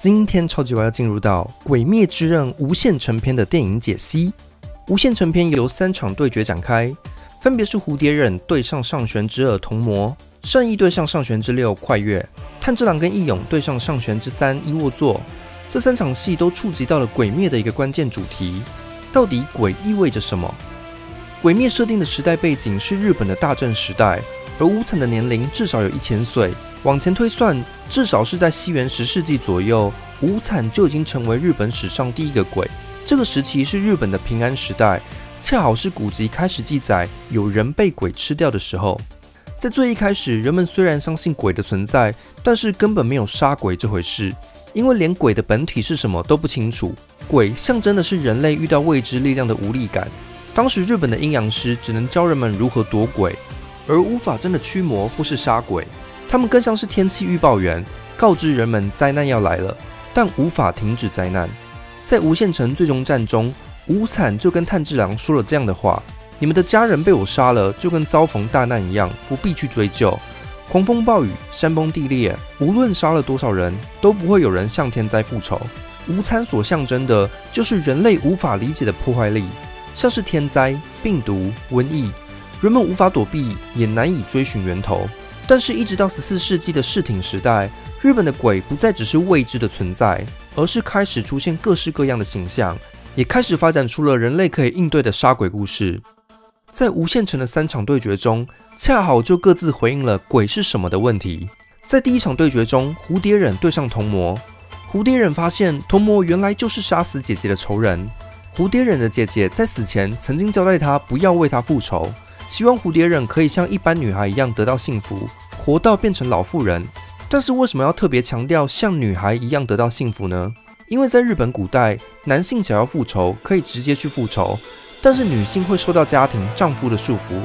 今天超级我要进入到《鬼灭之刃》无限城篇的电影解析。无限城篇由3场对决展开，分别是蝴蝶忍对上上弦之2童魔，善意对上上弦之6快月，炭治郎跟义勇对上上弦之3伊沃作。这3场戏都触及到了鬼灭的一个关键主题，到底鬼意味着什么？鬼灭设定的时代背景是日本的大正时代，而无惨的年龄至少有1000岁，往前推算，至少是在西元10世纪左右，无惨就已经成为日本史上第一个鬼。这个时期是日本的平安时代，恰好是古籍开始记载有人被鬼吃掉的时候。在最一开始，人们虽然相信鬼的存在，但是根本没有杀鬼这回事，因为连鬼的本体是什么都不清楚。鬼象征的是人类遇到未知力量的无力感。当时日本的阴阳师只能教人们如何躲鬼，而无法真的驱魔或是杀鬼。他们更像是天气预报员，告知人们灾难要来了，但无法停止灾难。在无限城最终战中，无惨就跟炭治郎说了这样的话：你们的家人被我杀了，就跟遭逢大难一样，不必去追究。狂风暴雨，山崩地裂，无论杀了多少人，都不会有人向天灾复仇。无惨所象征的就是人类无法理解的破坏力，像是天灾、病毒、瘟疫，人们无法躲避，也难以追寻源头。但是，一直到14世纪的室町时代，日本的鬼不再只是未知的存在，而是开始出现各式各样的形象，也开始发展出了人类可以应对的杀鬼故事。在无限城的3场对决中，恰好就各自回应了鬼是什么的问题。在第一场对决中，蝴蝶忍对上童魔，蝴蝶忍发现童魔原来就是杀死姐姐的仇人。蝴蝶忍的姐姐在死前曾经交代他不要为他复仇，希望蝴蝶忍可以像一般女孩一样得到幸福，活到变成老妇人。但是为什么要特别强调像女孩一样得到幸福呢？因为在日本古代，男性想要复仇可以直接去复仇，但是女性会受到家庭丈夫的束缚，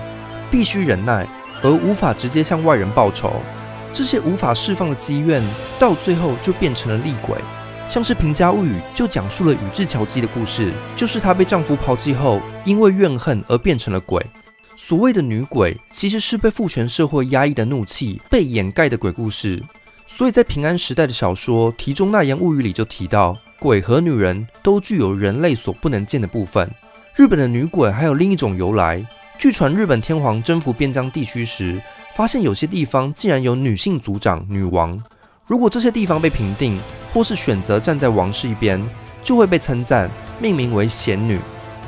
必须忍耐，而无法直接向外人报仇。这些无法释放的积怨，到最后就变成了厉鬼。像是《平家物语》就讲述了宇智乔基的故事，就是她被丈夫抛弃后，因为怨恨而变成了鬼。所谓的女鬼，其实是被父权社会压抑的怒气被掩盖的鬼故事。所以在平安时代的小说《题中纳言物语》里就提到，鬼和女人都具有人类所不能见的部分。日本的女鬼还有另一种由来，据传日本天皇征服边疆地区时，发现有些地方竟然有女性族长女王。如果这些地方被平定，或是选择站在王室一边，就会被称赞，命名为贤女。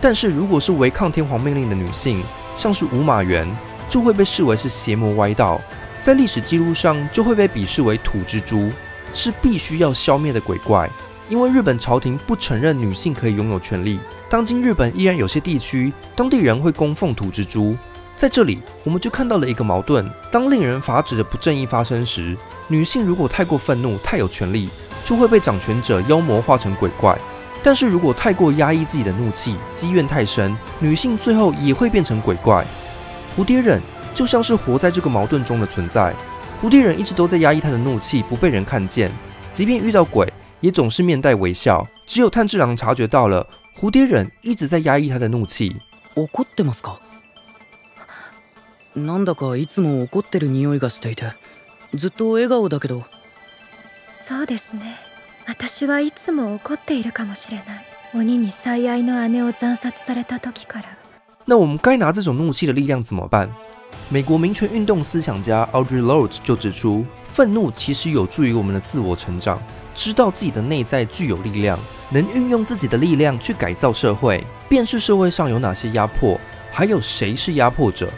但是如果是违抗天皇命令的女性，像是五马原，就会被视为是邪魔歪道，在历史记录上就会被鄙视为土蜘蛛，是必须要消灭的鬼怪。因为日本朝廷不承认女性可以拥有权利，当今日本依然有些地区当地人会供奉土蜘蛛。在这里我们就看到了一个矛盾，当令人发指的不正义发生时，女性如果太过愤怒太有权力，就会被掌权者妖魔化成鬼怪。但是如果太过压抑自己的怒气，积怨太深，女性最后也会变成鬼怪。蝴蝶忍就像是活在这个矛盾中的存在。蝴蝶忍一直都在压抑他的怒气，不被人看见，即便遇到鬼也总是面带微笑。只有炭治郎察觉到了蝴蝶忍一直在压抑他的怒气。怒ってますか？なんだかいつも怒ってる匂いがしていて、ずっと笑顔だけど。そうですね。私はいつも怒っているかもしれない。鬼に最愛の姉を惨殺された時から。那我们该拿这种怒气的力量怎么办？美国民权运动思想家 Audre Lorde 就指出，愤怒其实有助于我们的自我成长，知道自己的内在具有力量，能运用自己的力量去改造社会，辨识社会上有哪些压迫，还有谁是压迫者。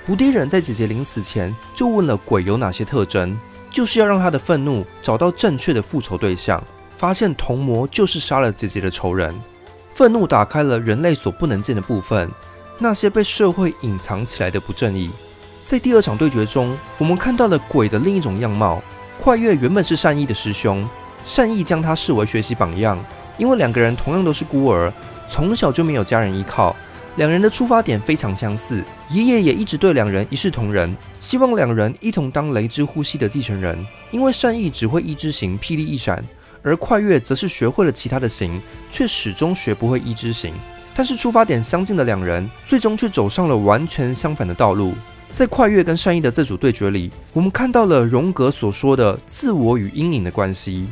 蝴蝶忍在姐姐临死前就问了鬼有哪些特征，就是要让他的愤怒找到正确的复仇对象，发现童魔就是杀了姐姐的仇人。愤怒打开了人类所不能见的部分，那些被社会隐藏起来的不正义。在第2场对决中，我们看到了鬼的另一种样貌。快月原本是善意的师兄，善意将他视为学习榜样，因为2个人同样都是孤儿，从小就没有家人依靠。2人的出发点非常相似，爷爷也一直对2人一视同仁，希望2人一同当雷之呼吸的继承人。因为善意只会一之型霹雳一闪，而快月则是学会了其他的型，却始终学不会一之型。但是出发点相近的2人，最终却走上了完全相反的道路。在快月跟善意的这组对决里，我们看到了荣格所说的自我与阴影的关系。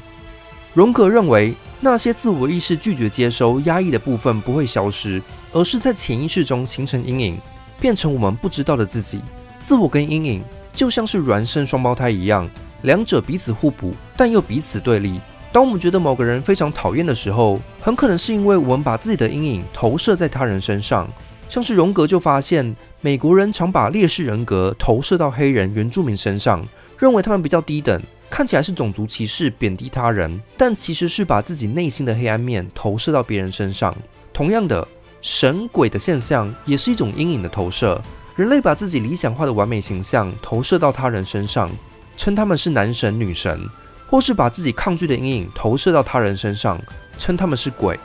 荣格认为，那些自我意识拒绝接收压抑的部分不会消失，而是在潜意识中形成阴影，变成我们不知道的自己。自我跟阴影就像是孪生双胞胎一样，两者彼此互补，但又彼此对立。当我们觉得某个人非常讨厌的时候，很可能是因为我们把自己的阴影投射在他人身上。像是荣格就发现，美国人常把劣势人格投射到黑人、原住民身上，认为他们比较低等，看起来是种族歧视，贬低他人，但其实是把自己内心的黑暗面投射到别人身上。同样的，神鬼的现象也是一种阴影的投射。人类把自己理想化的完美形象投射到他人身上，称他们是男神女神，或是把自己抗拒的阴影投射到他人身上，称他们是鬼。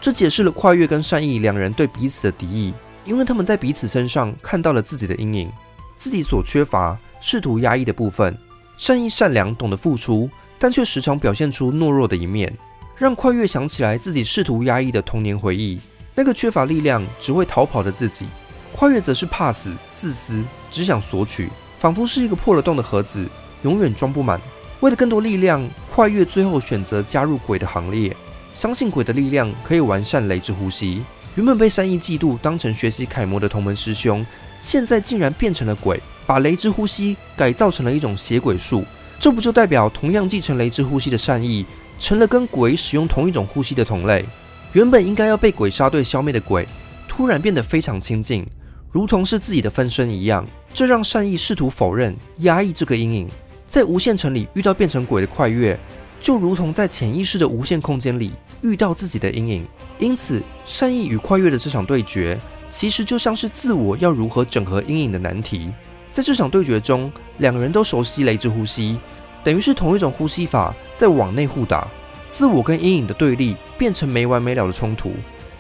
这解释了快乐跟善意两人对彼此的敌意，因为他们在彼此身上看到了自己的阴影，自己所缺乏、试图压抑的部分。善意善良，懂得付出，但却时常表现出懦弱的一面，让快乐想起来自己试图压抑的童年回忆，那个缺乏力量、只会逃跑的自己。快乐则是怕死、自私，只想索取，仿佛是一个破了洞的盒子，永远装不满。为了更多力量，快乐最后选择加入鬼的行列，相信鬼的力量可以完善雷之呼吸。原本被善意嫉妒当成学习楷模的同门师兄，现在竟然变成了鬼，把雷之呼吸改造成了一种血鬼术。这不就代表同样继承雷之呼吸的善意，成了跟鬼使用同一种呼吸的同类？原本应该要被鬼杀队消灭的鬼，突然变得非常亲近，如同是自己的分身一样。这让善意试图否认、压抑这个阴影。在无限城里遇到变成鬼的快乐，就如同在潜意识的无限空间里遇到自己的阴影。因此，善意与快乐的这场对决，其实就像是自我要如何整合阴影的难题。在这场对决中，两个人都熟悉雷之呼吸，等于是同一种呼吸法在往内互打。自我跟阴影的对立变成没完没了的冲突。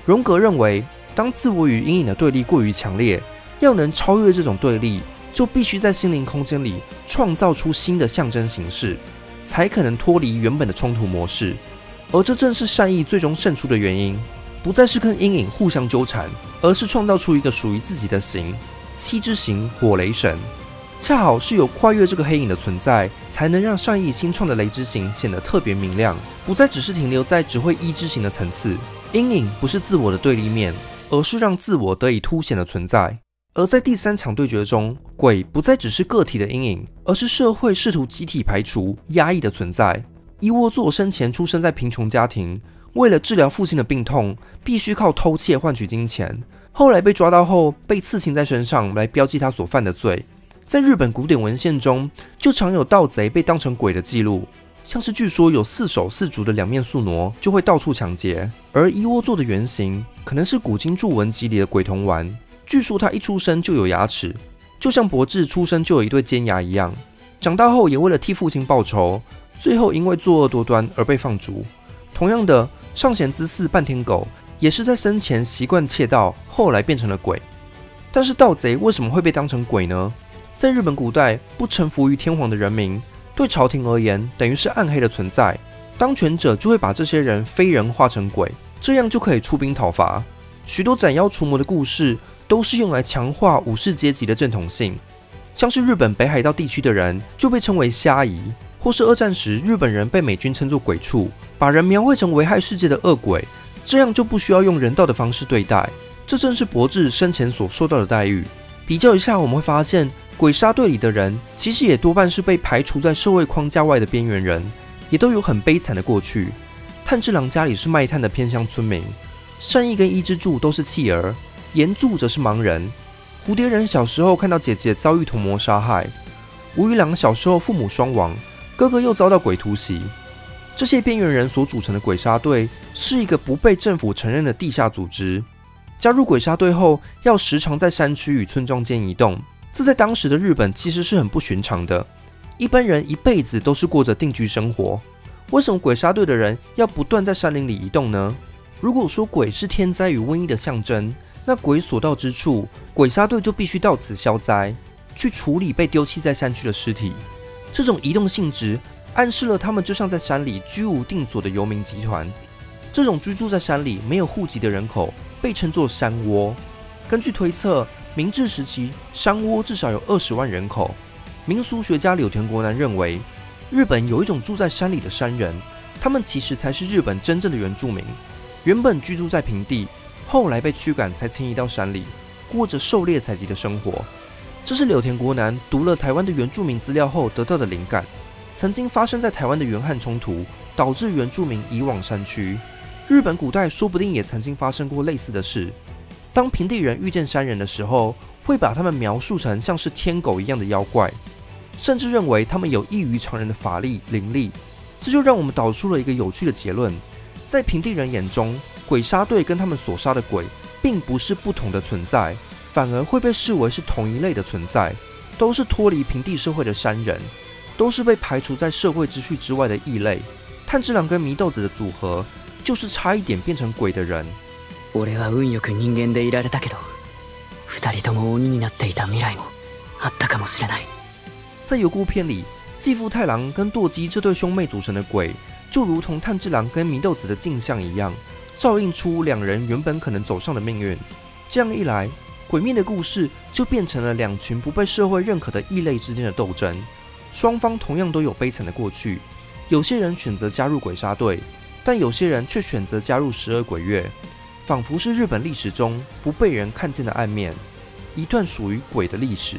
荣格认为，当自我与阴影的对立过于强烈，要能超越这种对立，就必须在心灵空间里创造出新的象征形式，才可能脱离原本的冲突模式。而这正是善意最终胜出的原因，不再是跟阴影互相纠缠，而是创造出一个属于自己的形。七之形火雷神，恰好是有快乐这个黑影的存在，才能让善意新创的雷之形显得特别明亮，不再只是停留在只会一之形的层次。阴影不是自我的对立面，而是让自我得以凸显的存在。而在第三场对决中，鬼不再只是个体的阴影，而是社会试图集体排除压抑的存在。伊沃佐生前出生在贫穷家庭，为了治疗父亲的病痛，必须靠偷窃换取金钱。后来被抓到后，被刺青在身上来标记他所犯的罪。在日本古典文献中，就常有盗贼被当成鬼的记录，像是据说有4手4足的两面宿傩就会到处抢劫。而伊沃佐的原型可能是古今著文集里的鬼童丸，据说他一出生就有牙齿，就像柏治出生就有一对尖牙一样。长大后也为了替父亲报仇，最后因为作恶多端而被放逐。同样的，上弦之四半天狗也是在生前习惯窃盗，后来变成了鬼。但是盗贼为什么会被当成鬼呢？在日本古代，不臣服于天皇的人民，对朝廷而言等于是暗黑的存在，当权者就会把这些人非人化成鬼，这样就可以出兵讨伐。许多斩妖除魔的故事都是用来强化武士阶级的正统性，像是日本北海道地区的人就被称为虾夷，或是二战时日本人被美军称作鬼畜，把人描绘成危害世界的恶鬼，这样就不需要用人道的方式对待。这正是柏治生前所受到的待遇。比较一下，我们会发现鬼杀队里的人其实也多半是被排除在社会框架外的边缘人，也都有很悲惨的过去。炭治郎家里是卖炭的偏乡村民，善意跟伊之助都是弃儿，岩柱则是盲人。蝴蝶人小时候看到姐姐遭遇童魔杀害，无鱼郎小时候父母双亡，哥哥又遭到鬼突袭。这些边缘人所组成的鬼杀队是一个不被政府承认的地下组织。加入鬼杀队后，要时常在山区与村庄间移动，这在当时的日本其实是很不寻常的。一般人一辈子都是过着定居生活，为什么鬼杀队的人要不断在山林里移动呢？如果说鬼是天灾与瘟疫的象征，那鬼所到之处，鬼杀队就必须到此消灾，去处理被丢弃在山区的尸体。这种移动性质暗示了他们就像在山里居无定所的游民集团。这种居住在山里没有户籍的人口被称作山倭。根据推测，明治时期山倭至少有20万人口。民俗学家柳田国男认为，日本有一种住在山里的山人，他们其实才是日本真正的原住民，原本居住在平地，后来被驱赶才迁移到山里，过着狩猎采集的生活。这是柳田国男读了台湾的原住民资料后得到的灵感。曾经发生在台湾的原汉冲突，导致原住民移往山区。日本古代说不定也曾经发生过类似的事。当平地人遇见山人的时候，会把他们描述成像是天狗一样的妖怪，甚至认为他们有异于常人的法力、灵力。这就让我们导出了一个有趣的结论：在平地人眼中，鬼杀队跟他们所杀的鬼，并不是不同的存在，反而会被视为是同一类的存在，都是脱离平地社会的山人。都是被排除在社会秩序之外的异类。炭治郎跟祢豆子的组合，就是差一点变成鬼的人。俺は運よく人間でいられたけど、二人とも鬼になっていた未来もあったかもしれない。在油锅篇里，继父太郎跟舵姬这对兄妹组成的鬼，就如同炭治郎跟祢豆子的镜像一样，照映出两人原本可能走上的命运。这样一来，鬼灭的故事就变成了两群不被社会认可的异类之间的斗争。双方同样都有悲惨的过去，有些人选择加入鬼杀队，但有些人却选择加入12鬼月，仿佛是日本历史中不被人看见的暗面，一段属于鬼的历史。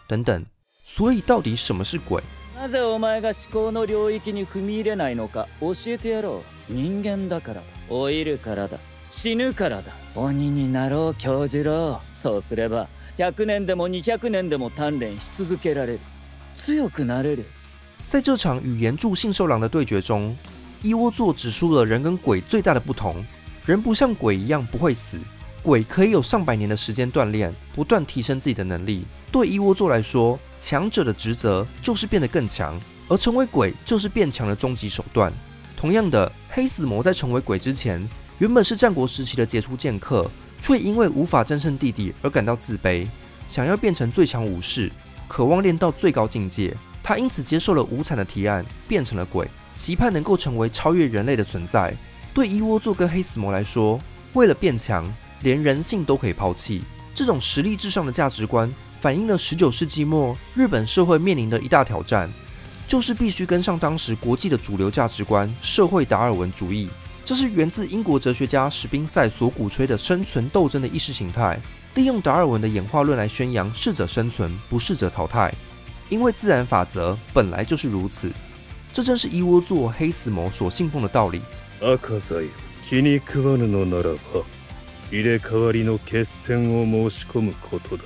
等等，所以到底什么是鬼？なぜお前が思考の領域に踏み入れないのか教えてやろう。人間だからだ。老いるからだ。死ぬからだ。鬼になろう京次郎。そうすれば100年でも200年でも鍛錬し続けられる。強くなれる。在这场与岩柱信受郎的对决中，伊窝座指出了人跟鬼最大的不同：人不像鬼一样不会死，鬼可以有上百年的时间锻炼，不断提升自己的能力。对伊窝座来说，强者的职责就是变得更强，而成为鬼就是变强的终极手段。同样的，黑死魔在成为鬼之前，原本是战国时期的杰出剑客，却因为无法战胜弟弟而感到自卑，想要变成最强武士，渴望练到最高境界。他因此接受了无惨的提案，变成了鬼，期盼能够成为超越人类的存在。对伊窝座跟黑死魔来说，为了变强，连人性都可以抛弃。这种实力至上的价值观，反映了19世纪末日本社会面临的一大挑战，就是必须跟上当时国际的主流价值观——社会达尔文主义。这是源自英国哲学家史宾塞所鼓吹的生存斗争的意识形态，利用达尔文的演化论来宣扬适者生存，不适者淘汰。因为自然法则本来就是如此，这正是伊窝座黑死魔所信奉的道理。赤鞘気に食わぬのならば、入れ替わりの決戦を申し込むことだ。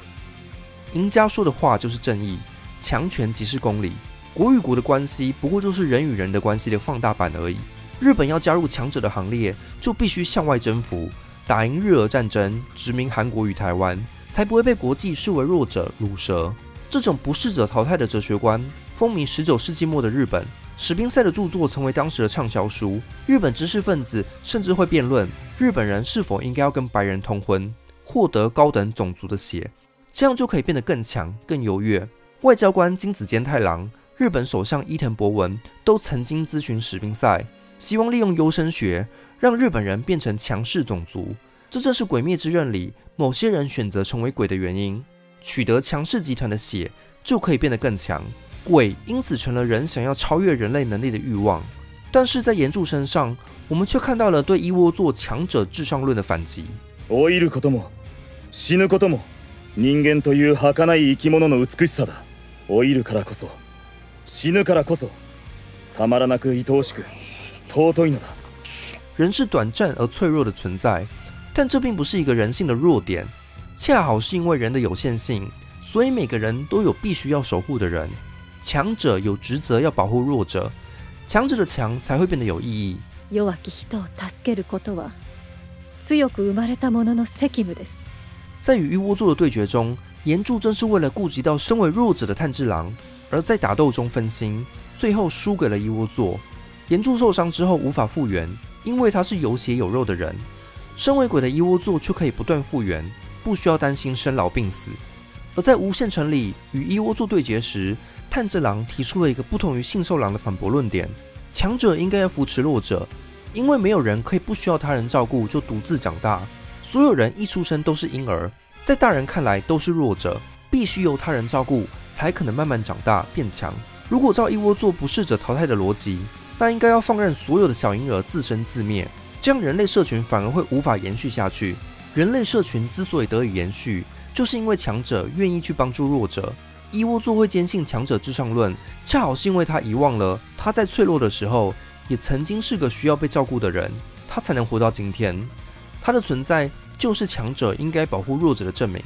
赢家说的话就是正义，强权即是公理。国与国的关系不过就是人与人的关系的放大版而已。日本要加入强者的行列，就必须向外征服，打赢日俄战争，殖民韩国与台湾，才不会被国际视为弱者、鲁蛇。这种不适者淘汰的哲学观，风靡19世纪末的日本。史宾塞的著作成为当时的畅销书，日本知识分子甚至会辩论日本人是否应该要跟白人通婚，获得高等种族的血，这样就可以变得更强、更优越。外交官金子兼太郎、日本首相伊藤博文都曾经咨询史宾塞，希望利用优生学让日本人变成强势种族。这正是《鬼灭之刃》里某些人选择成为鬼的原因。取得强势集团的血，就可以变得更强。鬼因此成了人想要超越人类能力的欲望。但是在岩柱身上，我们却看到了对伊窝座强者至上论的反击。老いることも死ぬことも人間という儚い生き物の美しさだ。老いるからこそ、死ぬからこそ、たまらなく愛おしく尊いのだ。人是短暂而脆弱的存在，但这并不是一个人性的弱点，恰好是因为人的有限性，所以每个人都有必须要守护的人。强者有职责要保护弱者，强者的强才会变得有意义。弱き人を助けることは強く生まれた者の責務です。在与伊窝座的对决中，岩柱正是为了顾及到身为弱者的炭治郎，而在打斗中分心，最后输给了伊窝座。岩柱受伤之后无法复原，因为他是有血有肉的人。身为鬼的伊窝座却可以不断复原，不需要担心生老病死。而在无限城里与伊窝座对决时，炭治郎提出了一个不同于信受郎的反驳论点：强者应该要扶持弱者，因为没有人可以不需要他人照顾就独自长大。所有人一出生都是婴儿，在大人看来都是弱者，必须由他人照顾才可能慢慢长大变强。如果照一窝座不适者淘汰的逻辑，那应该要放任所有的小婴儿自生自灭，这样人类社群反而会无法延续下去。人类社群之所以得以延续，就是因为强者愿意去帮助弱者。一窝座会坚信强者至上论，恰好是因为他遗忘了他在脆弱的时候也曾经是个需要被照顾的人，他才能活到今天。他的存在就是强者应该保护弱者的证明。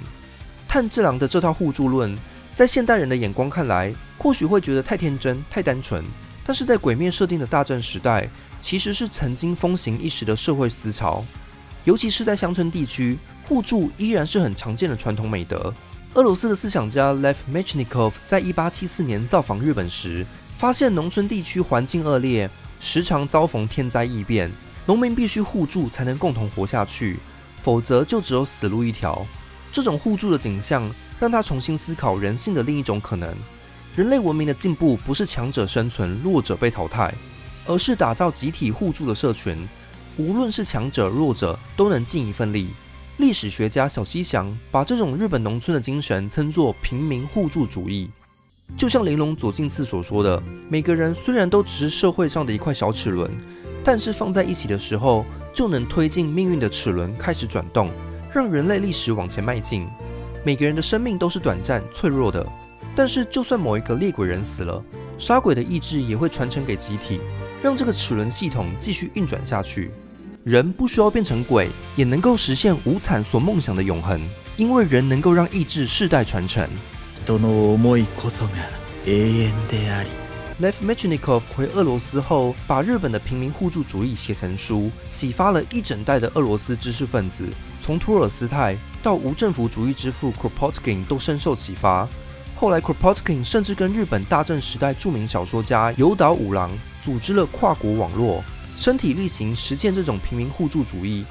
炭治郎的这套互助论，在现代人的眼光看来，或许会觉得太天真、太单纯，但是在鬼灭设定的大战时代，其实是曾经风行一时的社会思潮。尤其是在乡村地区，互助依然是很常见的传统美德。俄罗斯的思想家 Lev Mechnikov 在1874年造访日本时，发现农村地区环境恶劣，时常遭逢天灾异变，农民必须互助才能共同活下去，否则就只有死路一条。这种互助的景象让他重新思考人性的另一种可能：人类文明的进步不是强者生存，弱者被淘汰，而是打造集体互助的社群，无论是强者弱者都能尽一份力。历史学家小西祥把这种日本农村的精神称作平民互助主义。就像玲珑左近次所说的，每个人虽然都只是社会上的一块小齿轮，但是放在一起的时候，就能推进命运的齿轮开始转动，让人类历史往前迈进。每个人的生命都是短暂脆弱的，但是就算某一个猎鬼人死了，杀鬼的意志也会传承给集体，让这个齿轮系统继续运转下去。人不需要变成鬼，也能够实现无惨所梦想的永恒，因为人能够让意志世代传承。人の思いこそが永遠であり。Lev Mechnikov 回俄罗斯后，把日本的平民互助主义写成书，启发了一整代的俄罗斯知识分子，从托尔斯泰到无政府主义之父 Kropotkin 都深受启发。后来 Kropotkin 甚至跟日本大正时代著名小说家有岛五郎组织了跨国网络，身体力行实践这种平民互助主义。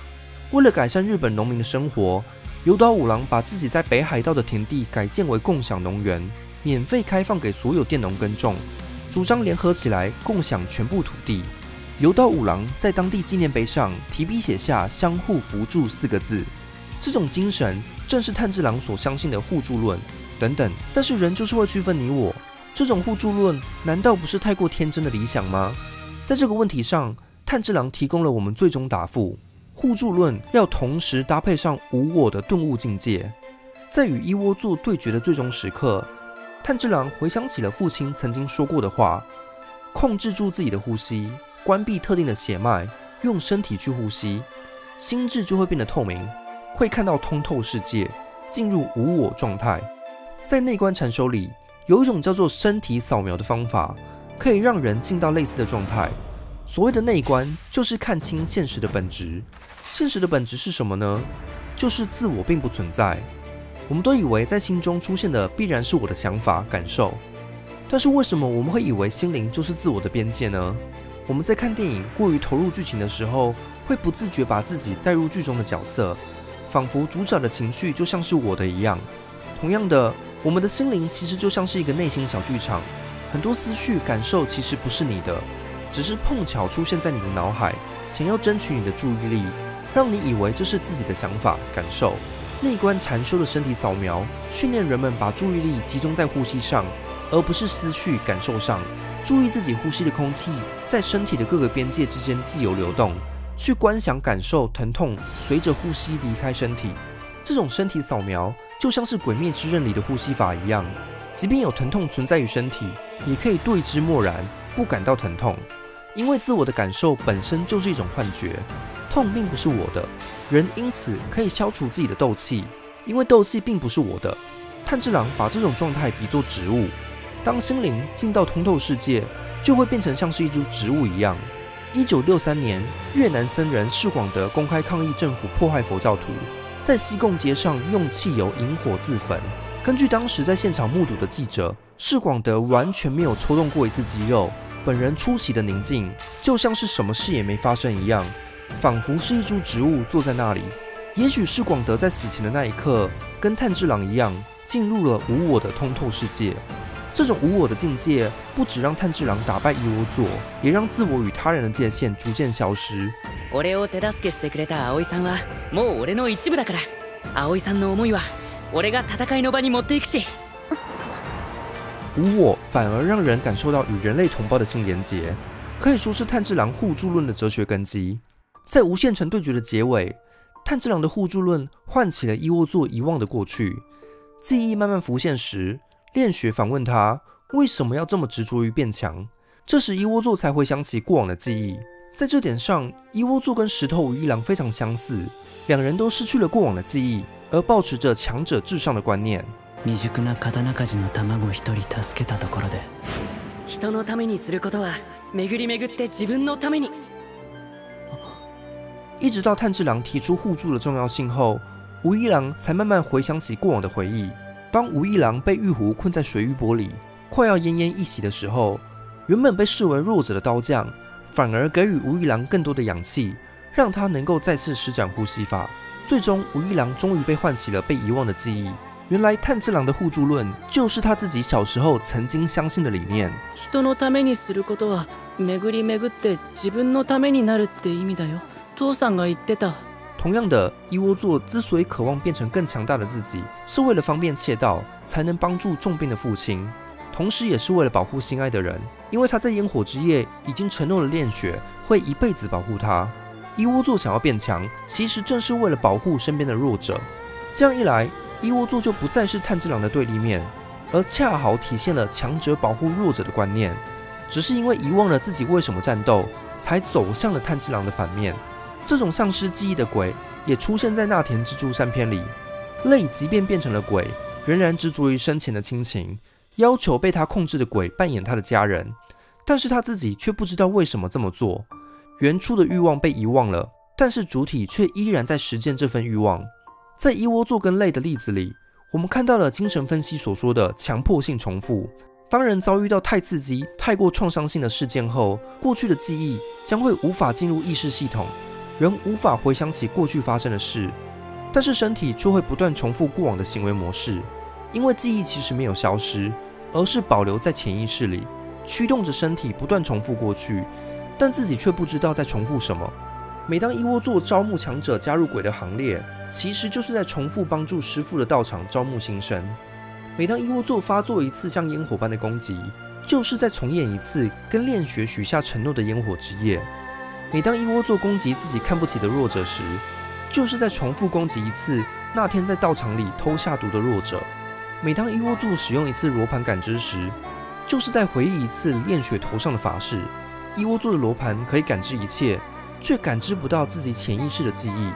为了改善日本农民的生活，有岛五郎把自己在北海道的田地改建为共享农园，免费开放给所有佃农耕种，主张联合起来共享全部土地。有岛五郎在当地纪念碑上提笔写下“相互扶助”4个字，这种精神正是炭治郎所相信的互助论等等。但是人就是会区分你我，这种互助论难道不是太过天真的理想吗？在这个问题上，炭治郎提供了我们最终答复：互助论要同时搭配上无我的顿悟境界。在与一窝座对决的最终时刻，炭治郎回想起了父亲曾经说过的话：控制住自己的呼吸，关闭特定的血脉，用身体去呼吸，心智就会变得透明，会看到通透世界，进入无我状态。在内观禅修里，有一种叫做身体扫描的方法，可以让人进到类似的状态。所谓的内观，就是看清现实的本质。现实的本质是什么呢？就是自我并不存在。我们都以为在心中出现的必然是我的想法、感受，但是为什么我们会以为心灵就是自我的边界呢？我们在看电影过于投入剧情的时候，会不自觉把自己带入剧中的角色，仿佛主角的情绪就像是我的一样。同样的，我们的心灵其实就像是一个内心小剧场，很多思绪、感受其实不是你的，只是碰巧出现在你的脑海，想要争取你的注意力，让你以为这是自己的想法、感受。内观禅修的身体扫描，训练人们把注意力集中在呼吸上，而不是思绪、感受上。注意自己呼吸的空气在身体的各个边界之间自由流动，去观想、感受疼痛随着呼吸离开身体。这种身体扫描就像是《鬼灭之刃》里的呼吸法一样，即便有疼痛存在于身体，也可以对之漠然，不感到疼痛。因为自我的感受本身就是一种幻觉，痛并不是我的，人因此可以消除自己的斗气，因为斗气并不是我的。炭治郎把这种状态比作植物，当心灵进到通透世界，就会变成像是一株植物一样。1963年，越南僧人释广德公开抗议政府迫害佛教徒，在西贡街上用汽油引火自焚。根据当时在现场目睹的记者，释广德完全没有抽动过一次肌肉，本人出奇的宁静，就像是什么事也没发生一样，仿佛是一株植物坐在那里。也许释广德在死前的那一刻，跟炭治郎一样，进入了无我的通透世界。这种无我的境界，不只让炭治郎打败一窝座，也让自我与他人的界限逐渐消失。俺を手助けしてくれた葵さんはもう俺の一部だから、葵さんの思いは俺が戦いの場に持っていくし。无我反而让人感受到与人类同胞的新连结，可以说是炭治郎互助论的哲学根基。在无限城对决的结尾，炭治郎的互助论唤起了伊沃作遗忘的过去，记忆慢慢浮现时，炼血反问他为什么要这么执着于变强。这时伊沃作才回想起过往的记忆，在这点上，伊沃作跟石头无一郎非常相似，两人都失去了过往的记忆，而抱持着强者至上的观念。未熟な刀鍛冶の卵一人助けたところで、人のためにすることは巡り巡って自分のために。一直到炭治郎提出互助的重要性后，无一郎才慢慢回想起过往的回忆。当无一郎被玉壶困在水玉钵里，快要奄奄一息的时候，原本被视为弱者的刀匠，反而给予无一郎更多的氧气，让他能够再次施展呼吸法。最终，无一郎终于被唤起了被遗忘的记忆。原来炭治郎的互助论就是他自己小时候曾经相信的理念。人のためにすることは巡り巡って自分のためになるって意味だよ。父さんが言ってた。同样的，伊沃作之所以渴望变成更强大的自己，是为了方便窃盗，才能帮助重病的父亲，同时也是为了保护心爱的人。因为他在烟火之夜已经承诺了炼血会一辈子保护他。伊沃作想要变强，其实正是为了保护身边的弱者。这样一来，伊沃作就不再是炭治郎的对立面，而恰好体现了强者保护弱者的观念。只是因为遗忘了自己为什么战斗，才走向了炭治郎的反面。这种丧失记忆的鬼也出现在那田之助3篇里。泪即便变成了鬼，仍然执着于生前的亲情，要求被他控制的鬼扮演他的家人，但是他自己却不知道为什么这么做。原初的欲望被遗忘了，但是主体却依然在实践这份欲望。在伊沃作跟泪的例子里，我们看到了精神分析所说的强迫性重复。当人遭遇到太刺激、太过创伤性的事件后，过去的记忆将会无法进入意识系统，人无法回想起过去发生的事，但是身体却会不断重复过往的行为模式。因为记忆其实没有消失，而是保留在潜意识里，驱动着身体不断重复过去，但自己却不知道在重复什么。每当伊沃作招募强者加入鬼的行列，其实就是在重复帮助师父的道场招募新生。每当伊沃作发作一次像烟火般的攻击，就是在重演一次跟炼血许下承诺的烟火之夜。每当伊沃作攻击自己看不起的弱者时，就是在重复攻击一次那天在道场里偷下毒的弱者。每当伊沃作使用一次罗盘感知时，就是在回忆一次炼血头上的法事。伊沃作的罗盘可以感知一切，却感知不到自己潜意识的记忆。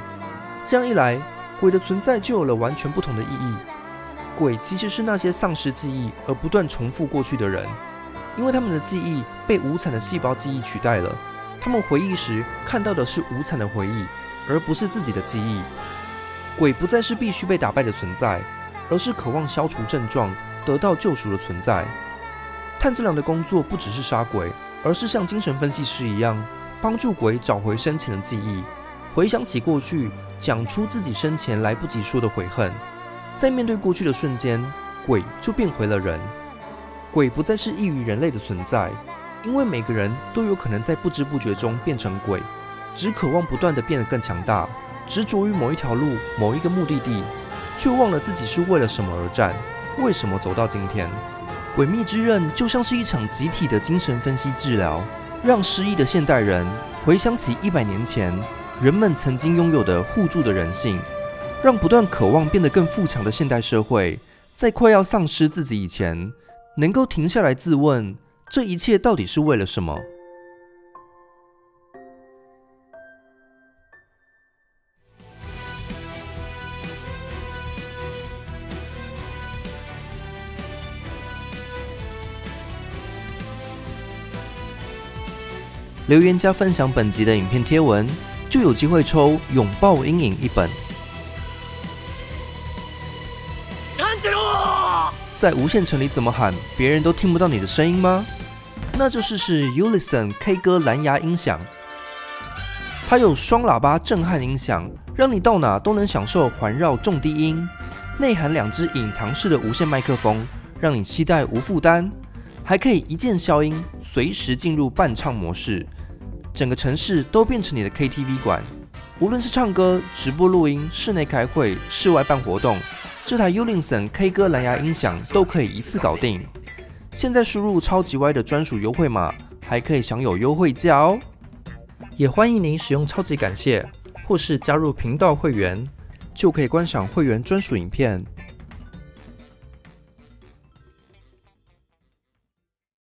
这样一来，鬼的存在就有了完全不同的意义。鬼其实是那些丧失记忆而不断重复过去的人，因为他们的记忆被无产的细胞记忆取代了。他们回忆时看到的是无产的回忆，而不是自己的记忆。鬼不再是必须被打败的存在，而是渴望消除症状、得到救赎的存在。炭治郎的工作不只是杀鬼，而是像精神分析师一样，帮助鬼找回生前的记忆，回想起过去，讲出自己生前来不及说的悔恨。在面对过去的瞬间，鬼就变回了人。鬼不再是异于人类的存在，因为每个人都有可能在不知不觉中变成鬼，只渴望不断地变得更强大，执着于某一条路、某一个目的地，却忘了自己是为了什么而战，为什么走到今天。诡秘之刃就像是一场集体的精神分析治疗，让失忆的现代人回想起100年前人们曾经拥有的互助的人性，让不断渴望变得更富强的现代社会，在快要丧失自己以前，能够停下来自问，这一切到底是为了什么？留言加分享本集的影片贴文，就有机会抽《拥抱阴影》一本。在无限城里怎么喊，别人都听不到你的声音吗？那就试试 Ulysses K 歌蓝牙音响。它有双喇叭震撼音响，让你到哪都能享受环绕重低音。内含2只隐藏式的无线麦克风，让你携带无负担。还可以一键消音，随时进入伴唱模式，整个城市都变成你的 KTV 馆。无论是唱歌、直播录音、室内开会、室外办活动，这台 Ulysses K 歌蓝牙音响都可以一次搞定。现在输入超级 Y 的专属优惠码，还可以享有优惠价哦。也欢迎您使用超级感谢，或是加入频道会员，就可以观赏会员专属影片，